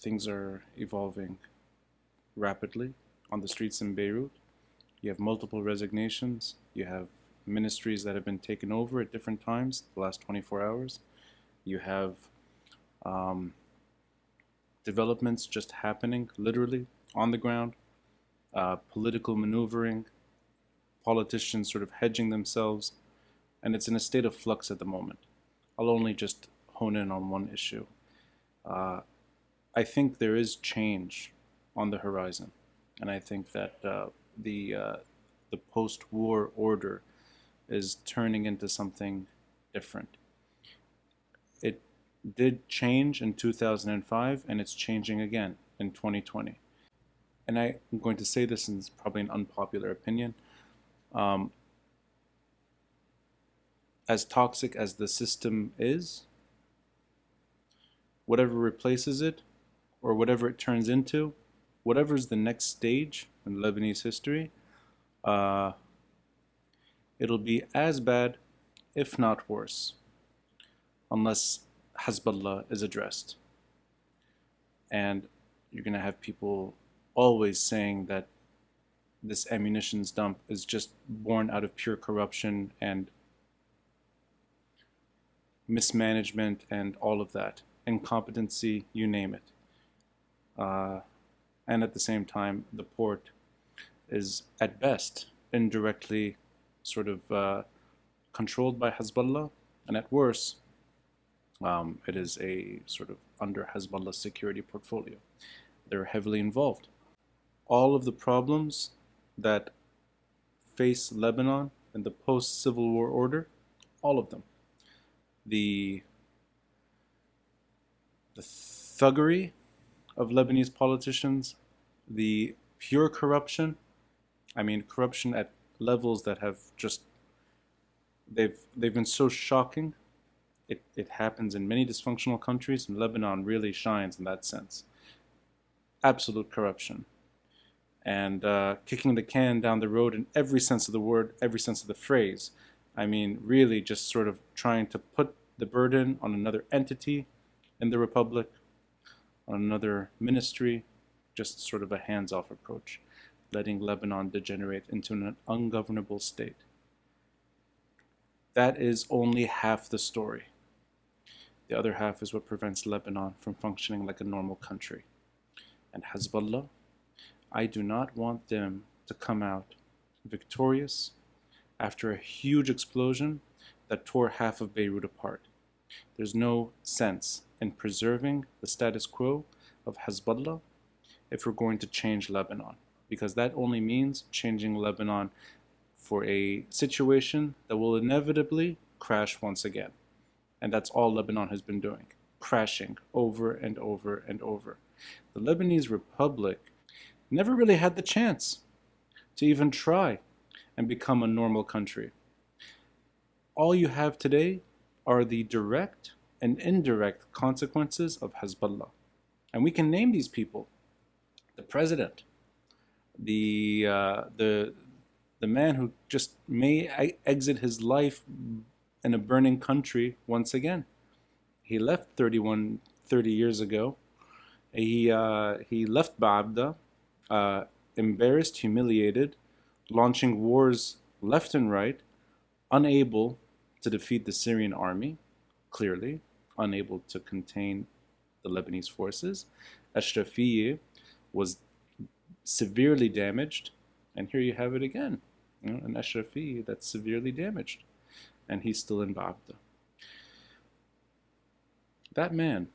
things are evolving rapidly on the streets in Beirut. You have multiple resignations. You have ministries that have been taken over at different times the last 24 hours. You have um, developments just happening literally on the ground, political maneuvering, politicians sort of hedging themselves, and it's in a state of flux at the moment. I'll only just hone in on one issue. Uh, I think there is change on the horizon, and I think that the post-war order is turning into something different. It did change in 2005, and it's changing again in 2020. And I'm going to say this, and it's probably an unpopular opinion. Um, as toxic as the system is, whatever replaces it, or whatever it turns into, whatever's the next stage in Lebanese history, uh, it'll be as bad, if not worse, unless Hezbollah is addressed. And you're going to have people always saying that this ammunitions dump is just born out of pure corruption and mismanagement and all of that, incompetency, you name it. And at the same time, the port is at best indirectly sort of controlled by Hezbollah, and at worst, it is a sort of under Hezbollah security portfolio. They're heavily involved. All of the problems that face Lebanon in the post-Civil War order, all of them. The thuggery of Lebanese politicians, the pure corruption, I mean corruption at levels that have just they've been so shocking. It happens in many dysfunctional countries, and Lebanon really shines in that sense. Absolute corruption. And kicking the can down the road in every sense of the word, every sense of the phrase. I mean, really just sort of trying to put the burden on another entity in the Republic, on another ministry, just sort of a hands-off approach, letting Lebanon degenerate into an ungovernable state. That is only half the story. The other half is what prevents Lebanon from functioning like a normal country. And Hezbollah, I do not want them to come out victorious after a huge explosion that tore half of Beirut apart. There's no sense in preserving the status quo of Hezbollah if we're going to change Lebanon, because that only means changing Lebanon for a situation that will inevitably crash once again. And that's all Lebanon has been doing, crashing over and over and over. The Lebanese Republic never really had the chance to even try and become a normal country. All you have today are the direct and indirect consequences of Hezbollah. And we can name these people. The president, the man who just may exit his life in a burning country once again. He left 30 years ago. He left Ba'abda, embarrassed, humiliated, launching wars left and right, unable to defeat the Syrian army, clearly, unable to contain the Lebanese forces. Ashrafiyeh was severely damaged, and here you have it again, an Ashrafiyeh that's severely damaged, and he's still in Ba'abda. That man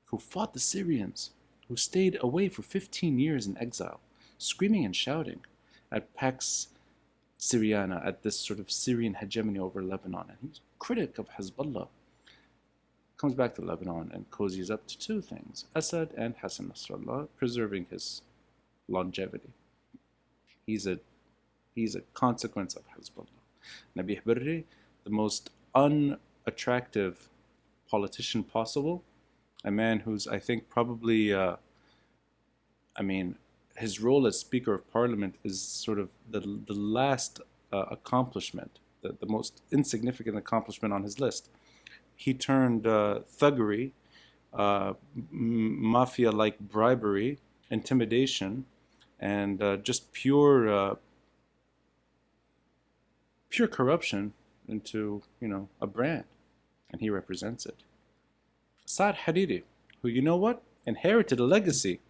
who fought the Syrians, who stayed away for 15 years in exile, screaming and shouting at Pax Syriana, at this sort of Syrian hegemony over Lebanon, and he's a critic of Hezbollah, comes back to Lebanon and cozies up to two things, Assad and Hassan Nasrallah, preserving his longevity. He's a consequence of Hezbollah. Nabih Berri, the most unattractive politician possible, a man who's, I think, probably, his role as Speaker of Parliament is sort of the last accomplishment, the most insignificant accomplishment on his list. He turned thuggery mafia-like bribery, intimidation, and just pure corruption into a brand, and he represents it. Saad Hariri, who inherited a legacy.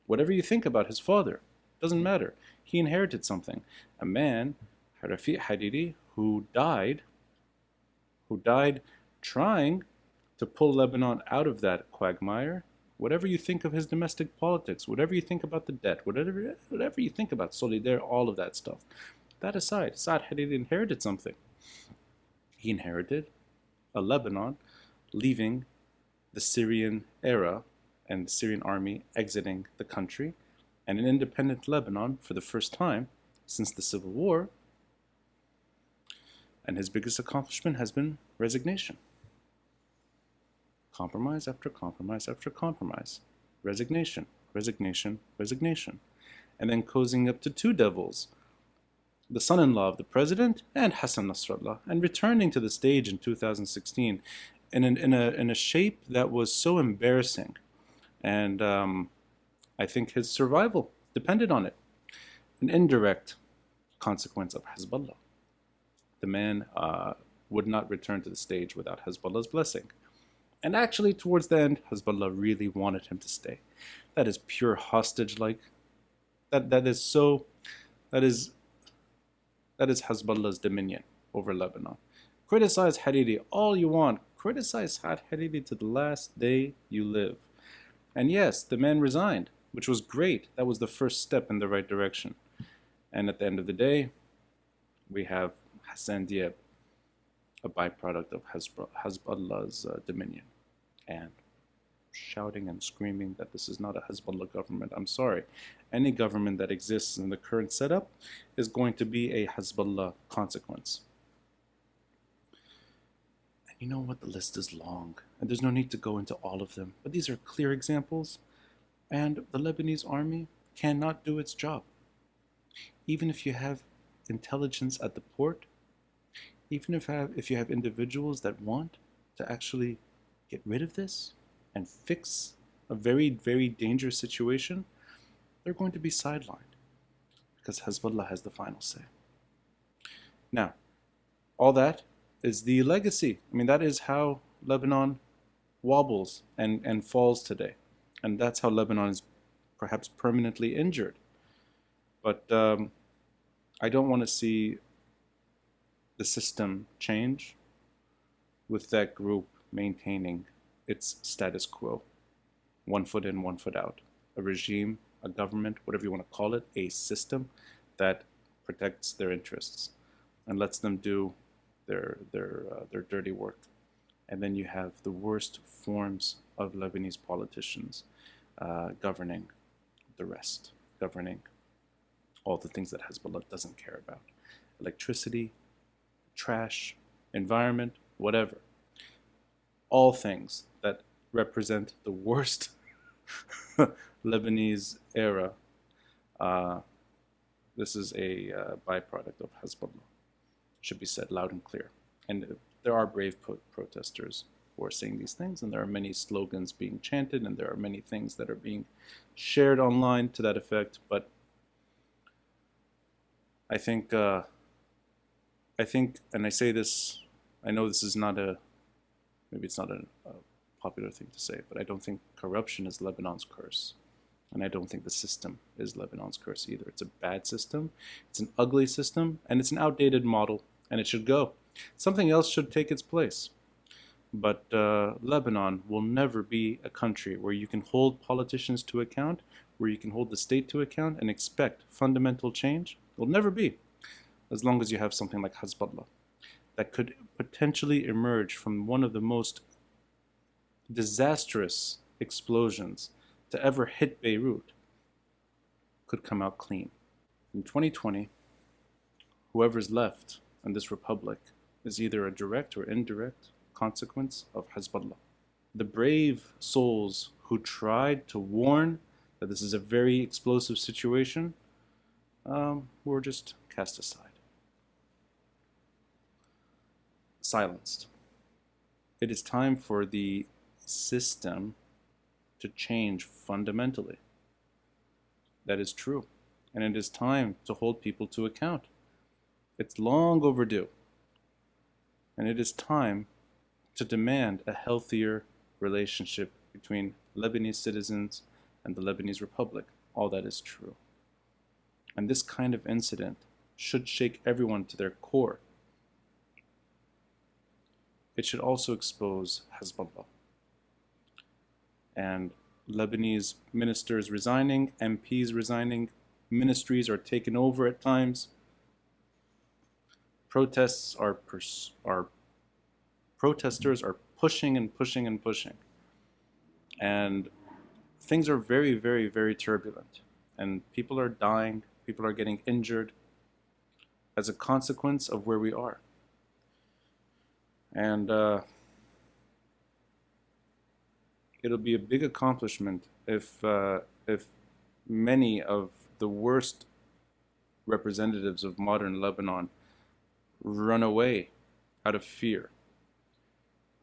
Whatever you think about his father, doesn't matter. He inherited something. A man, Rafiq Hariri, who died trying to pull Lebanon out of that quagmire. Whatever you think of his domestic politics, whatever you think about the debt, whatever you think about Solidaire, all of that stuff. That aside, Saad Hariri inherited something. He inherited a Lebanon leaving the Syrian era and the Syrian army exiting the country, and an independent Lebanon for the first time since the Civil War. And his biggest accomplishment has been resignation. Compromise after compromise after compromise. Resignation, resignation, resignation. And then cozying up to two devils, the son-in-law of the president and Hassan Nasrallah, and returning to the stage in 2016 in a shape that was so embarrassing. And I think his survival depended on it. An indirect consequence of Hezbollah. The man would not return to the stage without Hezbollah's blessing. And actually, towards the end, Hezbollah really wanted him to stay. That is pure hostage-like. That is Hezbollah's dominion over Lebanon. Criticize Hariri all you want. Criticize Hariri to the last day you live. And yes, the man resigned, which was great. That was the first step in the right direction. And at the end of the day, we have Hassan Diab, a byproduct of Hezbollah's dominion. And shouting and screaming that this is not a Hezbollah government. I'm sorry. Any government that exists in the current setup is going to be a Hezbollah consequence. And you know what? The list is long, and there's no need to go into all of them. But these are clear examples, and the Lebanese army cannot do its job. Even if you have intelligence at the port, even if you have individuals that want to actually get rid of this and fix a very, very dangerous situation, they're going to be sidelined because Hezbollah has the final say. Now, all that is the legacy. I mean, that is how Lebanon wobbles and falls today. And that's how Lebanon is perhaps permanently injured. But I don't want to see the system change with that group maintaining its status quo. 1 foot in, 1 foot out. A regime, a government, whatever you want to call it, a system that protects their interests and lets them do their dirty work. And then you have the worst forms of Lebanese politicians governing the rest, governing all the things that Hezbollah doesn't care about. Electricity, trash, environment, whatever. All things that represent the worst Lebanese era. This is a byproduct of Hezbollah. Should be said loud and clear. And there are brave protesters who are saying these things, and there are many slogans being chanted, and there are many things that are being shared online to that effect. But I think, and I say this, I know this is not maybe it's not a popular thing to say, but I don't think corruption is Lebanon's curse. And I don't think the system is Lebanon's curse either. It's a bad system, it's an ugly system, and it's an outdated model, and it should go. Something else should take its place. But Lebanon will never be a country where you can hold politicians to account, where you can hold the state to account and expect fundamental change. It will never be, as long as you have something like Hezbollah that could potentially emerge from one of the most disastrous explosions to ever hit Beirut, could come out clean. In 2020, whoever's left in this republic is either a direct or indirect consequence of Hezbollah. The brave souls who tried to warn that this is a very explosive situation were just cast aside. Silenced. It is time for the system to change fundamentally. That is true. And it is time to hold people to account. It's long overdue. And it is time to demand a healthier relationship between Lebanese citizens and the Lebanese Republic. All that is true. And this kind of incident should shake everyone to their core. It should also expose Hezbollah. And Lebanese ministers resigning, MPs resigning, ministries are taken over at times. Protesters are pushing and pushing and pushing. And things are very, very, very turbulent. And people are dying, people are getting injured as a consequence of where we are. And it'll be a big accomplishment if many of the worst representatives of modern Lebanon run away out of fear.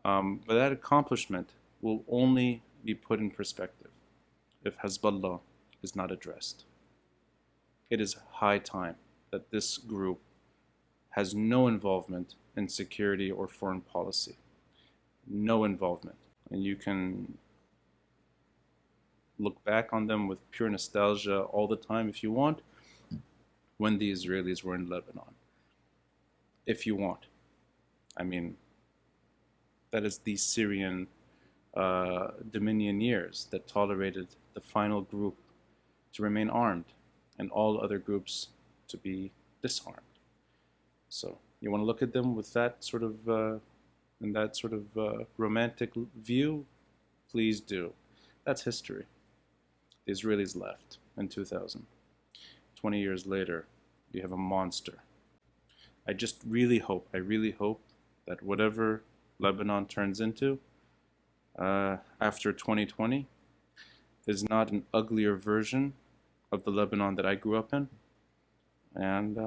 But that accomplishment will only be put in perspective if Hezbollah is not addressed. It is high time that this group has no involvement in security or foreign policy. No involvement. And you can look back on them with pure nostalgia all the time if you want, when the Israelis were in Lebanon. If you want. I mean, that is the Syrian Dominion years that tolerated the final group to remain armed and all other groups to be disarmed. So you want to look at them with that sort of romantic view? Please do. That's history. The Israelis left in 2000. 20 years later, you have a monster. I really hope that whatever Lebanon turns into after 2020 is not an uglier version of the Lebanon that I grew up in. And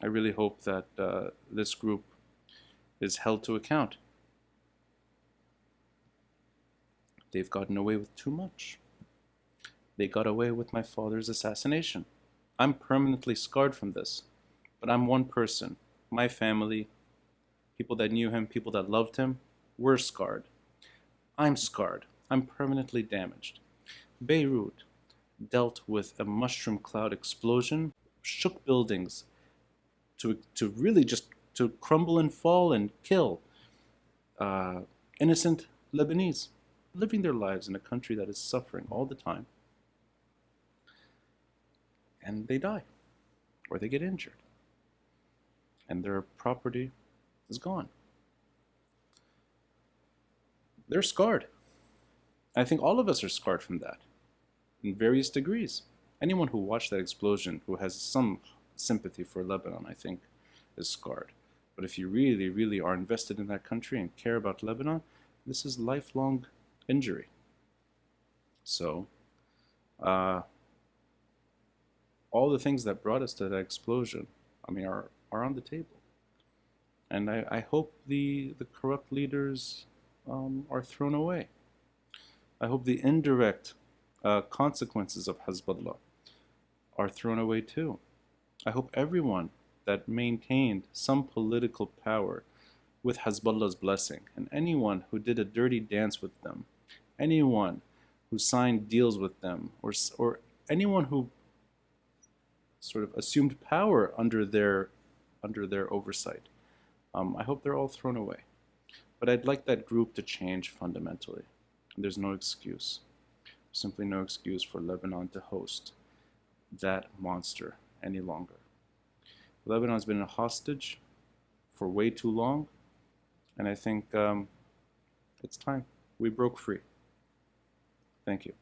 I really hope that this group is held to account. They've gotten away with too much. They got away with my father's assassination. I'm permanently scarred from this. But I'm one person. My family, people that knew him, people that loved him, were scarred. I'm scarred. I'm permanently damaged. Beirut dealt with a mushroom cloud explosion, shook buildings to really just to crumble and fall and kill innocent Lebanese living their lives in a country that is suffering all the time. And they die, or they get injured, and their property is gone. They're scarred. I think all of us are scarred from that in various degrees. Anyone who watched that explosion, who has some sympathy for Lebanon, I think, is scarred. But if you really, really are invested in that country and care about Lebanon, this is lifelong injury. So, all the things that brought us to that explosion, are on the table. And I hope the corrupt leaders are thrown away. I hope the indirect consequences of Hezbollah are thrown away too. I hope everyone that maintained some political power with Hezbollah's blessing, and anyone who did a dirty dance with them, anyone who signed deals with them, or anyone who sort of assumed power under their oversight, I hope they're all thrown away. But I'd like that group to change fundamentally. There's no excuse, simply no excuse for Lebanon to host that monster any longer. Lebanon's been a hostage for way too long, and I think it's time. We broke free. Thank you.